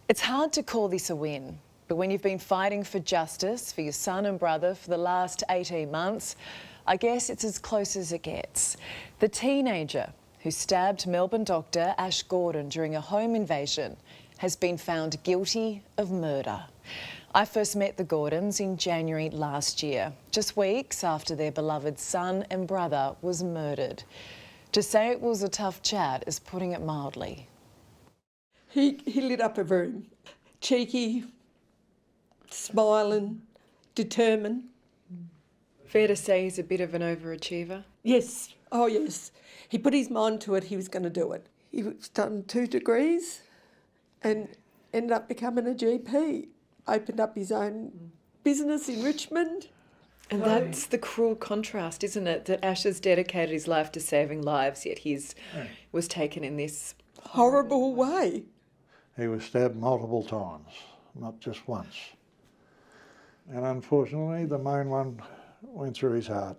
It's hard to call this a win, but when you've been fighting for justice for your son and brother for the last 18 months, I guess it's as close as it gets. The teenager who stabbed Melbourne doctor Ash Gordon during a home invasion has been found guilty of murder. I first met the Gordons in January last year, just weeks after their beloved son and brother was murdered. To say it was a tough chat is putting it mildly. He lit up a room. Cheeky, smiling, determined. Fair to say he's a bit of an overachiever? Yes, oh yes. He put his mind to it, he was going to do it. He was done 2 degrees and ended up becoming a GP. Opened up his own business in Richmond. And that's the cruel contrast, isn't it? That Ash has dedicated his life to saving lives, yet his was taken in this horrible way. He was stabbed multiple times, not just once. And unfortunately, the main one went through his heart.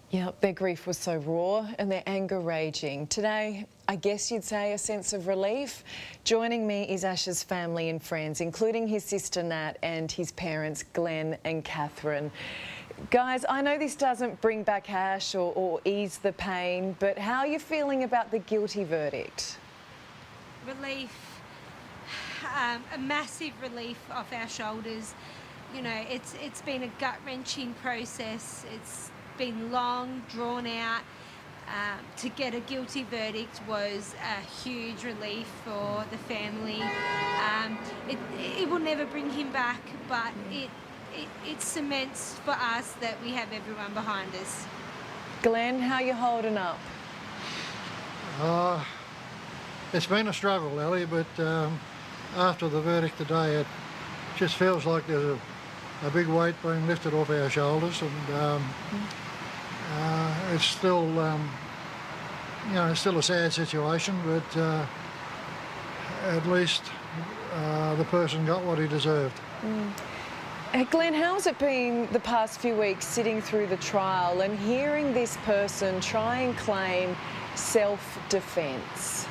Yeah, their grief was so raw and their anger raging. Today, I guess you'd say a sense of relief. Joining me is Ash's family and friends, including his sister Nat and his parents Glenn and Catherine. Guys, I know this doesn't bring back Ash or ease the pain, but how are you feeling about the guilty verdict? Relief, a massive relief off our shoulders. You know, it's been a gut-wrenching process. It's been long, drawn out. To get a guilty verdict was a huge relief for the family. It will never bring him back, but it cements for us that we have everyone behind us. Glenn, how are you holding up? It's been a struggle, Ellie, but after the verdict today, it just feels like there's a big weight being lifted off our shoulders, and it's still, you know, it's still a sad situation, but at least the person got what he deserved. Glenn, how has it been the past few weeks sitting through the trial and hearing this person try and claim self-defence?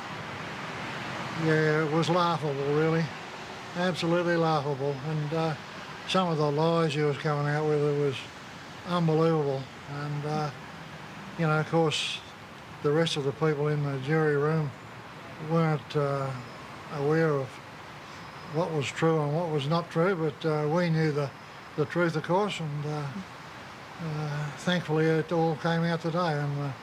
Yeah, it was laughable, really. Absolutely laughable. And some of the lies he was coming out with, it was unbelievable. And, you know, of course, the rest of the people in the jury room weren't aware of what was true and what was not true, but we knew the truth, of course, and thankfully it all came out today, and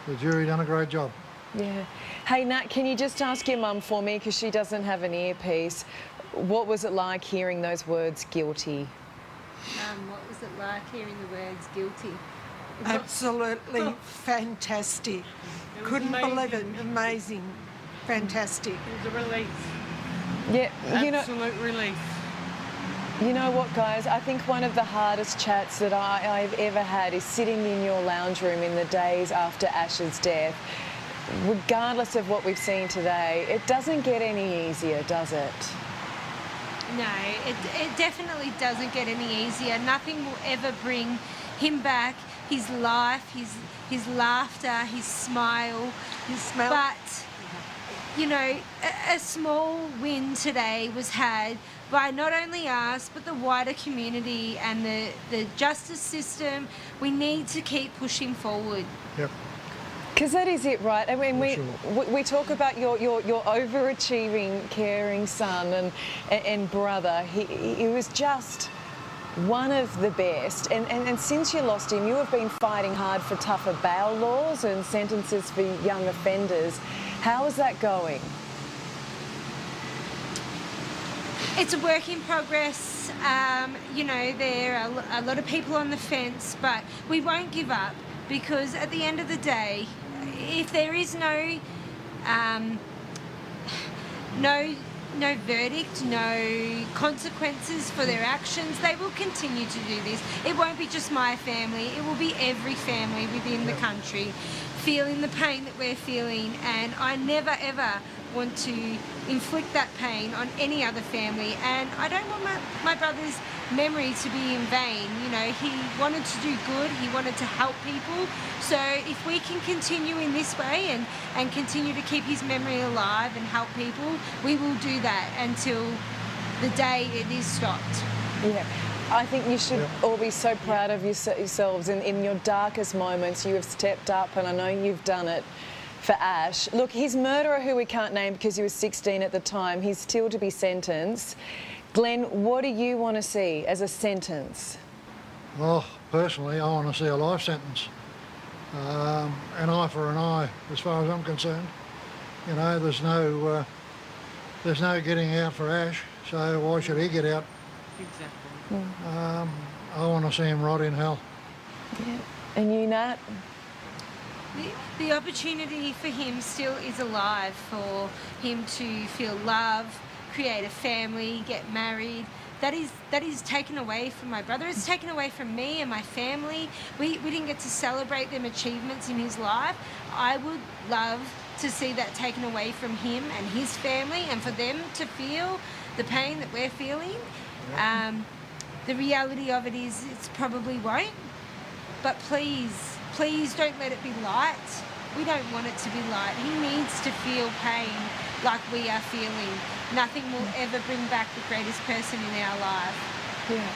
the jury done a great job. Yeah. Hey, Nat, can you just ask your mum for me, because she doesn't have an earpiece, what was it like hearing those words, guilty? What was it like hearing the words guilty? Absolutely fantastic. Couldn't believe it. Amazing. Fantastic. It was a relief. Yeah, Absolute relief. You know what, guys? I think one of the hardest chats that I've ever had is sitting in your lounge room in the days after Ash's death. Regardless of what we've seen today, it doesn't get any easier, does it? No, it definitely doesn't get any easier. Nothing will ever bring him back. His life, his laughter, his smile. His smell. But, you know, a small win today was had by not only us, but the wider community and the justice system. We need to keep pushing forward. Yep. Because that is it, right? I mean, we talk about your overachieving, caring son and brother. He was just one of the best. And since you lost him, you have been fighting hard for tougher bail laws and sentences for young offenders. How is that going? It's a work in progress. You know, there are a lot of people on the fence, but we won't give up, because at the end of the day, if there is no verdict, no consequences for their actions, they will continue to do this. It won't be just my family, it will be every family within the country feeling the pain that we're feeling, and I never ever want to inflict that pain on any other family, and I don't want my brother's memory to be in vain. You know, he wanted to do good, he wanted to help people, so if we can continue in this way and continue to keep his memory alive and help people, we will do that until the day it is stopped. Yeah. I think you should all be so proud of yourselves. In your darkest moments, you have stepped up, and I know you've done it for Ash. Look, his murderer, who we can't name because he was 16 at the time, he's still to be sentenced. Glenn, what do you want to see as a sentence? Well, personally, I want to see a life sentence. An eye for an eye, as far as I'm concerned. You know, there's no getting out for Ash, so why should he get out? Exactly. I want to see him rot in hell. Yeah. And you, Nat? The opportunity for him still is alive, for him to feel love, create a family, get married. That is taken away from my brother. It's taken away from me and my family. We didn't get to celebrate them achievements in his life. I would love to see that taken away from him and his family, and for them to feel the pain that we're feeling. The reality of it is it's probably won't, but please don't let it be light. We don't want it to be light. He needs to feel pain like we are feeling. Nothing will ever bring back the greatest person in our life. Yeah.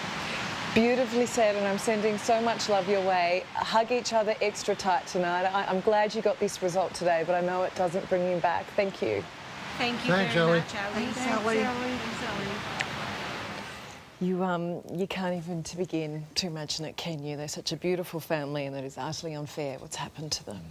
Beautifully said, and I'm sending so much love your way. Hug each other extra tight tonight. I'm glad you got this result today, but I know it doesn't bring you back. Thank you. Thank you Thanks, very Ellie. much, Ali. Thanks, Ellie. You can't even begin to imagine it, can you? They're such a beautiful family, and it is utterly unfair what's happened to them.